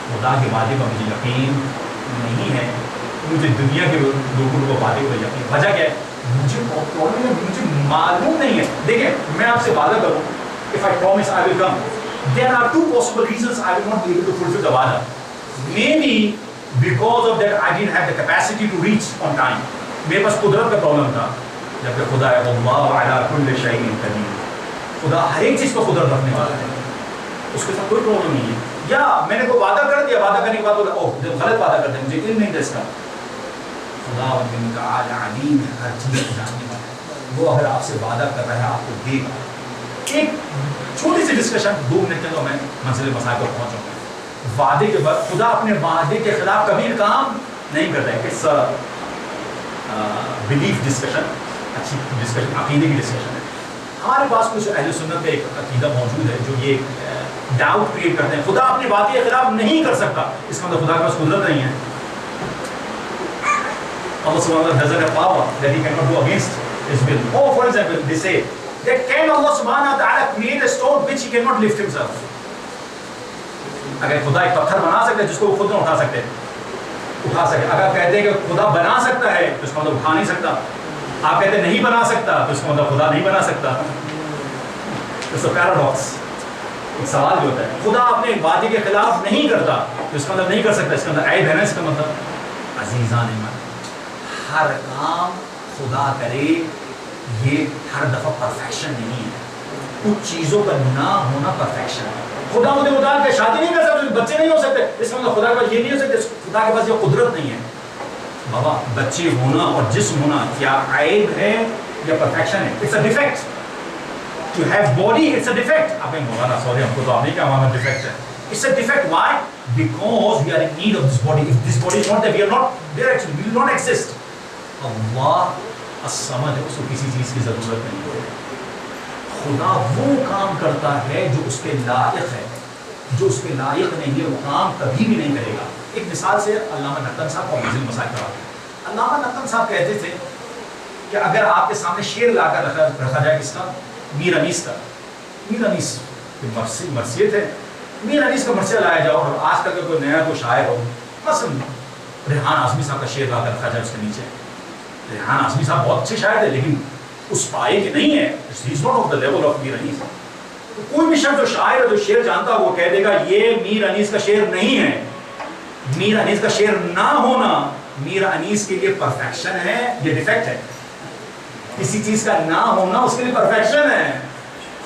خدا کے وعدے کا مجھے یقین نہیں ہے. مجھے دنیا کے لوگوں کو وعدے کا یقین. وجہ کیا ہے؟ مجھے معلوم نہیں ہے. دیکھیں میں آپ سے وعدہ کروں if I promise I will come, there are two possible reasons I will not be able to fulfill the wa'da. Maybe because of that I didn't have the capacity to reach on time. میرے پاس قدرت کا problem تھا. جبکہ خدا ہے واللہ علی کل شیء قدیر. خدا ہر ایک چیز پر قدرت رکھنے والا ہے، اس کے ساتھ کوئی پرابلم نہیں ہے. یا میں نے کوئی وعدہ کر دیا، وعدہ کرنے کے بعد بولا اوہ غلط وعدہ کر دیا، مجھے علم نہیں تھا اس کا. خدا تعالی علیم ہے، ہر چیز کو جاننے والا ہے. وہ اگر آپ سے وعدہ کر رہا ہے آپ کو دے گا. ایک چھوٹی سی ڈسکشن 2 منٹ کے اندر میں منزل مسائل پر پہنچوں گا. وعدے کے بعد خدا اپنے وعدے کے خلاف کبھی کام نہیں کرتا ہے. اس بلیف ڈسکشن، اچھی ڈسکشن، عقیدے کی ڈسکشن ہے. ہمارے پاس کچھ اہل سنت کا ایک عقیدہ موجود ہے جو یہ ڈاؤٹ کریٹ کرتے ہیں. خدا اپنی بات کے خلاف نہیں کر سکتا, اس کا مطلب خدا کے پاس قدرت نہیں ہے. Allah subhanahu wa ta'ala doesn't have power that he cannot do against his will. Or for example, they say that can Allah subhanahu wa ta'ala create a stone which he cannot lift himself? اگر خدا ایک پتھر بنا سکتا ہے جس کو وہ خود نہ اٹھا سکتے, اگر کہتے ہیں کہ خدا بنا سکتا ہے تو اس کا مطلب اٹھا نہیں سکتا. آپ کہتے ہیں نہیں بنا سکتا تو اس کا مطلب خدا نہیں بنا سکتا. It's a paradox. ایک سوال جو ہوتا ہے, خدا اپنے وعدے کے خلاف نہیں کرتا تو اس کا مطلب نہیں کر سکتا, اس کا مطلب عیب ہے نا. اس کا مطلب عزیزان ایمان, ہر کام خدا کرے یہ ہر دفعہ پرفیکشن نہیں ہے. کچھ چیزوں کا نہ ہونا پرفیکشن ہے. خدا مجھے بتا کہ شادی نہیں کر سکتے, بچے نہیں ہو سکتے, اس کا مطلب خدا کے پاس یہ نہیں ہو سکتے, خدا کے پاس یہ قدرت نہیں ہے. بابا بچے ہونا اور جسم ہونا کیا عیب ہے یا پرفیکشن ہے؟ It's a defect. To have body, it's a defect. آپ نے مولانا سوری ہم کو تو آپ نہیں کہا ہمارا ڈیفیکٹ ہے. It's a defect. Why? Because we are in need of this body. If this body is not there, we are not there actually. We will not exist. اللہ الصمد, اس کو کسی چیز کی ضرورت نہیں ہے. خدا وہ کام کرتا ہے جو اس کے لائق ہے, جو اس کے لائق نہیں ہے وہ کام کبھی بھی نہیں کرے گا. ایک مثال سے علامہ نقطن صاحب کو منزل مسائل کرا دیں. علامہ نقطن صاحب کہتے تھے کہ اگر آپ کے سامنے شعر لا کر رکھا جائے, کس کا؟ میر انیس کا. میر انیس مرثیت ہے, میر انیس کا مرثیہ لایا جاؤ اور آج تک کوئی نیا کوئی شاعر ہو, مثلا ریحان اعظمی صاحب کا شعر لا کر رکھا جائے, اس کے نیچے ریحان اعظمی صاحب بہت اچھے شاعر تھے لیکن اس پائے کے نہیں ہے, he is not of the level of میر انیس. کوئی بھی شخص جو شاعر ہے, جو شعر جانتا ہے, وہ کہہ دے گا یہ میر انیس کا شعر نہیں ہے. میر انیس کا شعر نہ ہونا میر انیس کے لیے پرفیکشن ہے, یہ ڈیفیکٹ ہے. کسی چیز کا نہ ہونا اس کے لیے پرفیکشن ہے.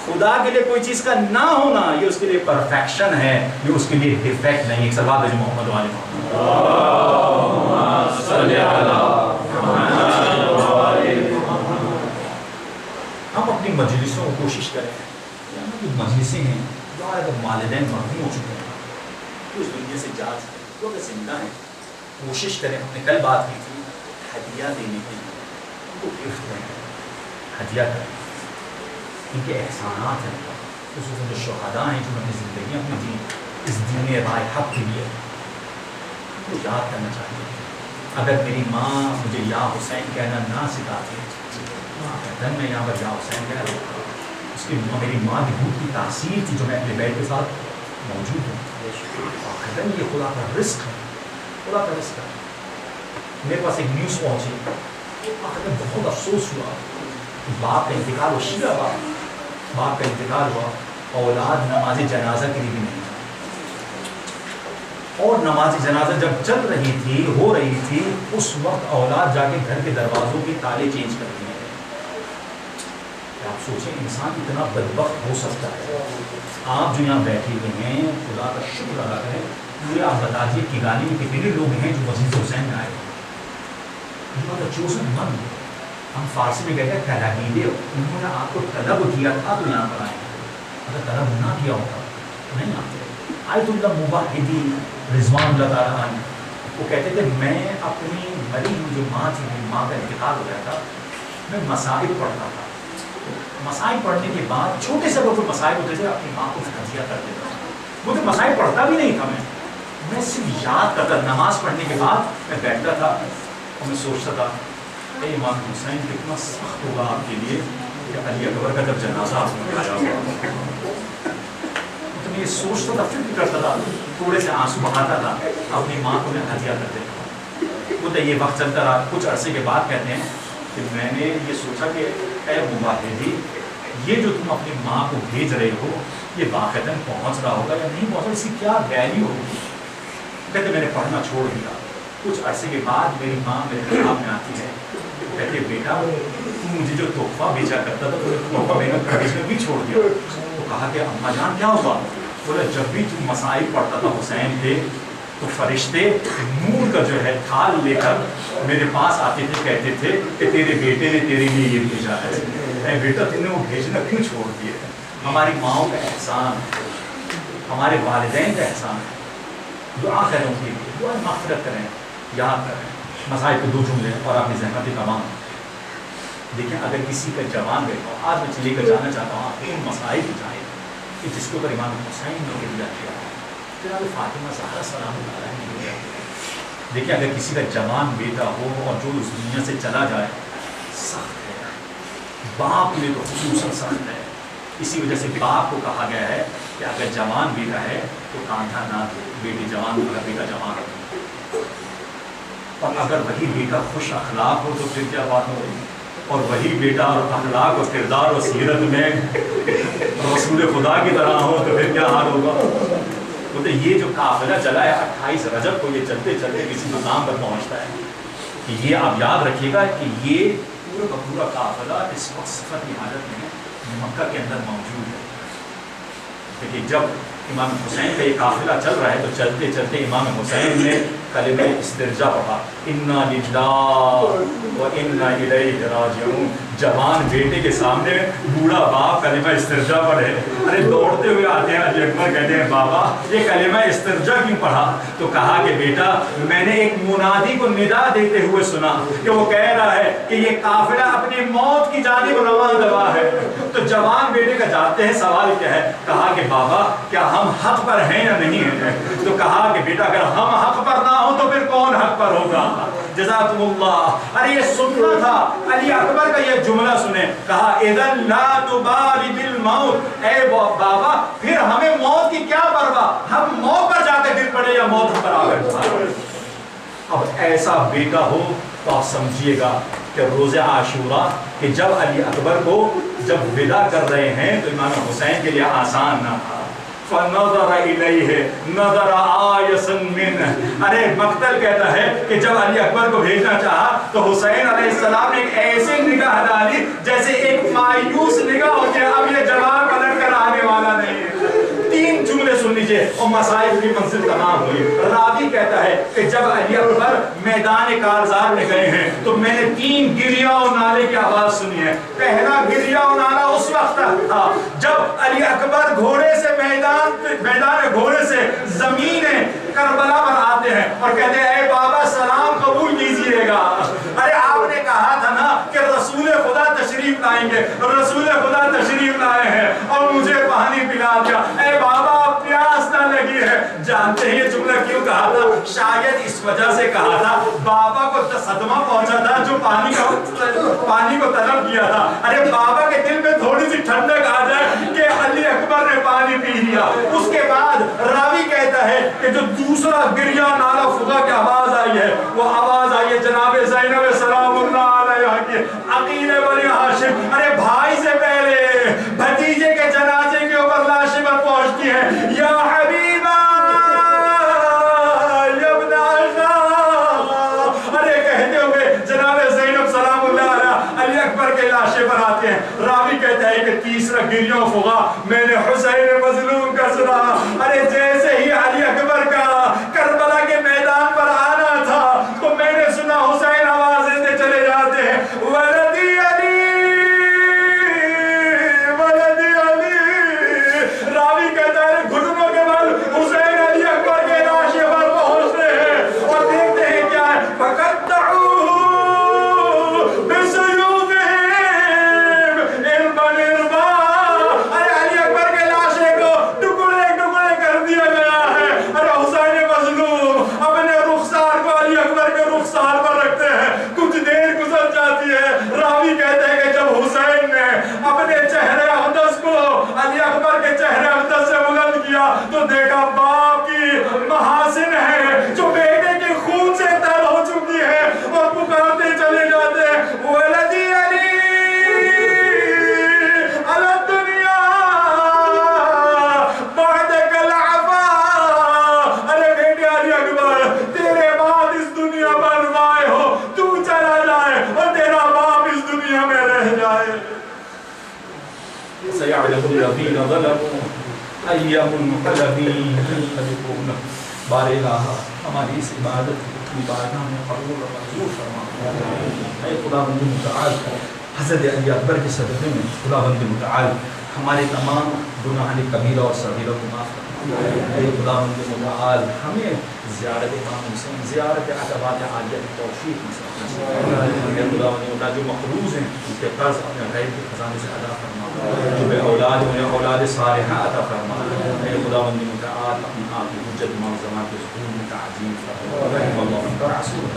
خدا کے لیے کوئی چیز کا نہ ہونا یہ اس کے لیے پرفیکشن ہے, یہ اس کے لیے ڈیفیکٹ نہیں. ایک سلوات ہے محمد علی محمد. اللہم صلی علی ہم اپنی مجلسوں کو کوشش کریں, جو مجلسیں ہیں جو اگر والدین مرحوم ہو چکے ہیں تو اس دنیا سے جا چکے ہیں, جو کہ زندہ ہیں, کوشش کریں. ہم نے کل بات کی تھی ہدیہ دینے کی, ان کو گفٹ دیں, ہدیہ کریں. ان کے احسانات ہیں, خصوصاً جو شہداء ہیں جنہوں نے زندگیاں اپنی دی اس دین رائے حق کے لیے, ان کو یاد کرنا چاہیے. اگر میری ماں مجھے یا حسین کہنا نہ سکھاتی, دن میں یہاں پر یا حسین کہہ رہا ہوں, اس کی میری ماں کی بھوک کی تاثیر تھی جو میں اپنے بیٹے کے ساتھ موجود ہوں. آخر یہ خدا کا رزق ہے, خدا کا رزق ہے. میرے پاس ایک نیوز پہنچی, آخر بہت افسوس ہوا, باپ کا انتقال ہوا, شیعہ باپ کا انتقال ہوا, اولاد نماز جنازہ کے لیے بھی نہیں. اور نماز جنازہ جب چل رہی تھی, ہو رہی تھی, اس وقت اولاد جا کے گھر کے دروازوں کے تالے چینج کر دیے. آپ سوچیں انسان اتنا بدبخت ہو سکتا ہے. آپ جو یہاں بیٹھے ہوئے ہیں خدا کا شکر ادا کریں. مجھے آپ بتا دیجیے کگالی میں کتنے لوگ ہیں جو مسجد حسین میں آئے. چوسن من, ہم فارسی میں کہتے ہیں طلبیدے, انہوں نے آپ کو طلب کیا تھا تو یہاں پر آئے. اگر طلب نہ کیا ہوتا نہیں آتے. آیت اللہ مباحدی رضوان اللہ تعالیٰ عنہ وہ کہتے تھے میں اپنی مری ہوئی جو ماں تھی, میری ماں کا انتقال ہو گیا تھا, میں مسائل پڑھتا تھا. مسائل پڑھنے کے بعد چھوٹے سے بڑے مسائل ہوتے تھے اپنی ماں کو ہدیہ کر دیتا تھا. مجھے مسائل پڑھتا بھی نہیں تھا, میں صرف یاد کرتا. نماز پڑھنے کے بعد میں بیٹھتا تھا اور میں سوچتا تھا اے امام حسین کتنا سخت ہوگا آپ کے لیے کہ علی اکبر کا جب جنازہ آپ نے اٹھایا ہوا. تو میں یہ سوچتا تھا, فکر کرتا تھا, تھوڑے سے آنسو بہاتا تھا, اپنی ماں کو میں ہدیہ کر دیتا. وہ تو یہ وقت چلتا رہا. کچھ عرصے کے بعد کہتے ہیں کہ میں نے یہ سوچا کہ اے مباحدی یہ جو تم اپنی ماں کو بھیج رہے ہو یہ واقعتاً پہنچ رہا ہوگا یا نہیں پہنچ رہا, اس کی کیا ویلیو ہوگی. کہتے میں نے پڑھنا چھوڑ دیا. کچھ عرصے کے بعد میری ماں میرے خیال میں آتی ہے, کہتے بیٹا تم مجھے جو تحفہ بھیجا کرتا تھا تو تحفہ بھیجنا بھی چھوڑ دیا. تو کہا کہ اماں جان کیا ہوا؟ بولا جب بھی تم مسائل پڑھتا تھا حسین پہ تو فرشتے نور کا جو ہے تھال لے کر میرے پاس آتے تھے, کہتے تھے کہ تیرے بیٹے نے تیرے لیے یہ بھیجا ہے. اے بیٹا تم نے وہ بھیجنا کیوں چھوڑ دیے؟ ہماری ماؤں کا احسان, ہمارے والدین کا احسان ہے. دعا کریں ان کے لیے, دعا مغفرت کریں, یاد کریں. مسائل کو 2 جملے اور اپنی زحمت تمام. دیکھیں اگر کسی کا جوان بیٹھا, آج میں لے کر جانا چاہتا ہوں آپ ان مسائل کی جائیں, کہ جس کے اوپر امام حسین نے قبلہ کیا ہے، جناب فاطمہ زہرا سلام اللہ علیہ نے قبلہ کیا۔ دیکھیں اگر کسی کا جوان بیٹا ہو اور جو اس دنیا سے چلا جائے سخت ہے، باپ میں تو خصوصاً سخت ہے۔ اسی وجہ سے باپ کو کہا گیا ہے کہ اگر جوان بیٹا ہے تو کاندھا نہ دے، بیٹی جوان ہو بیٹا جوان ہو، اور اگر وہی بیٹا خوش اخلاق ہو تو پھر کیا بات ہو رہی، اور وہی بیٹا اور اخلاق اور کردار اور سیرت میں رسول خدا کی طرح ہو تو پھر کیا حال ہوگا۔ تو یہ جو قافلہ چلا ہے 28 رجب کو، یہ چلتے چلتے کسی مقام پر پہنچتا ہے کہ یہ آپ یاد رکھیے گا کہ یہ پورا کا پورا قافلہ اس وقت سفر کی حالت میں مکہ کے اندر موجود ہے۔ لیکن جب امام حسین کا یہ قافلہ چل رہا ہے تو چلتے چلتے امام حسین نے کلمہ استرجا پڑھا، انا للہ و انا الیہ راجعون۔ جوان بیٹے کے سامنے بوڑھا باپ کلمہ استرجا پڑھے، ارے دوڑتے ہوئے آتے ہیں علی اکبر، کہتے ہیں بابا یہ کلمہ استرجا کیوں پڑھا؟ تو کہا کہ بیٹا میں نے ایک منادی کو ندا دیتے ہوئے سنا کہ وہ کہہ رہا ہے کہ یہ قافلہ اپنی موت کی جانب رواں دوا ہے۔ تو جوان بیٹے کا جانتے ہیں سوال کیا ہے؟ کہا کہ بابا کیا ہم حق پر ہیں یا نہیں ہیں؟ تو کہا کہ بیٹا اگر ہم حق پر نہ ہو تو پھر کون حق پر ہوگا؟ جزاکم اللہ۔ ارے یہ سننا تھا، علی اکبر کا یہ جملہ سنیں، کہا اذن لا تبالی بالموت، اے بابا پھر ہمیں موت کی کیا پرواہ، ہم موت پر جا کے گر پڑے یا موت پر آ گئے۔ اب ایسا بیٹا ہو تو آپ سمجھیے گا کہ روز عاشورہ کہ جب علی اکبر کو جب ودا کر رہے ہیں تو امام حسین کے لیے آسان نہ تھا۔ فنظر الیہ نظر آیس منہ، ارے مقتل کہتا ہے کہ جب علی اکبر کو بھیجنا چاہا تو حسین علیہ السلام نے ایک ایسی نگاہ ڈالی جیسے ایک مایوس نگاہ ہوتی ہے، اب یہ جواب پلٹ کر آنے والا نہیں ہے۔ 3 جملے سن لیجئے اور مسائل کی منزل تمام ہوئی۔ راوی کہتا ہے کہ جب علی اکبر میدان کارزار میں گئے ہیں تو میں نے 3 گریہ و نالے کی آواز سنی ہے۔ پہلا گریہ و نالہ اس وقت تھا جب علی اکبر گھوڑے سے میدان گھوڑے سے زمین کربلا پر آتے ہیں اور کہتے ہیں اے بابا سلام قبول کیجئے گا۔ ارے آپ نے کہا تھا نا کہ رسول خدا تشریف لائیں گے، رسول خدا تشریف لائے ہیں اور مجھے پانی پلا دیا، اے بابا پیاس نہ لگی ہے۔ جانتے ہیں یہ جملہ کیوں کہا تھا؟ شاید اس وجہ سے کہا تھا بابا کو صدمہ پہنچا تھا جو پانی کو طلب کیا تھا، ارے بابا کے دل میں تھوڑی سی ٹھنڈک آ جائے کہ علی اکبر نے پانی پی لیا۔ اس کے بعد راوی کہتا ہے کہ جو دوسرا گریہ نالہ فغا کی آواز آئی ہے وہ آواز آئی ہے جناب زینب سلام اللہ علیہا کی، عقیل بنی ہاشم، ارے بھائی سے پہلے بھتیجے کے جنازے کے اوپر لاشیں پر پہنچتی ہیں، یا حبیبہ یا ابن عشا، ارے کہتے ہوئے جناب زینب سلام اللہ علیہ علی اکبر کے لاشیں پر آتے ہیں۔ راوی کہتا ہے کہ تیسرا گریہ فغا میں نے حسین مظلوم کا سنا، ارے جیسے ہی علی اکبر کا کربلا کے میدان پر آنا تھا تو میں نے سنا حسین آوازیں دے چلے جاتے ہیں، ولدی علی ولدی علی۔ راوی کہتا ہے گھٹنوں کے بل حسین علی اکبر کے لاشے پر پہنچتے ہیں اور دیکھتے ہیں کیا ہے، فقطعوہ بسیوفہم اربا اربا، ارے علی اکبر کے لاشے کو ٹکڑے ٹکڑے کر دیا گیا ہے۔ ارے حسین مظلوم اپنے رخسار کو علی اکبر کے رخسار پر رکھتے ہیں، کچھ دیر گزر جاتی ہے۔ راوی کہتے ہیں کہ جب حسین نے اپنے چہرے اقدس کو علی اکبر کے چہرے اقدس سے بلند کیا تو دیکھا باپ کی محاسن ہے جو بیٹے کے خون سے تر ہو چکی ہے اور پکارتے چلے جاتے ہیں، ولدی علی علی الدنیا بعدک العفا، ارے بیٹے علی اکبر تیرے بعد اس دنیا پر وائے ہو، تو چلا جائے اور تیرا باپ اس دنیا میں رہ جائے۔ سَيَعْلَمُ الَّذِينَ ظَلَمُوا أَيَّ مُنْقَلَبٍ يَنقَلِبُونَ۔ بار الہ ہماری اس عبادت کی بارگاہ میں قبول و منظور فرما۔ اے خداوند متعال حضرت علی اکبر کے صدقے میں خداوند متعال ہمارے تمام گناہ کبیرہ اور صغیرہ کو معاف فرما۔ اے خداوند متعال ہمیں زیارت امام حسین زیارت عتبات عالیہ کی توفیق نصیب اے خداوند متعال جو مقروض ہیں ان کے قرض اپنے غیب کے خزانے سے ادا فرما، جو بے اولاد انہیں اولاد صالحہ عطا فرما، اے خداوند متعال اپنی آپ کی حجت امام زمان کے ظہور میں تعظیم فرما، اللہ رسول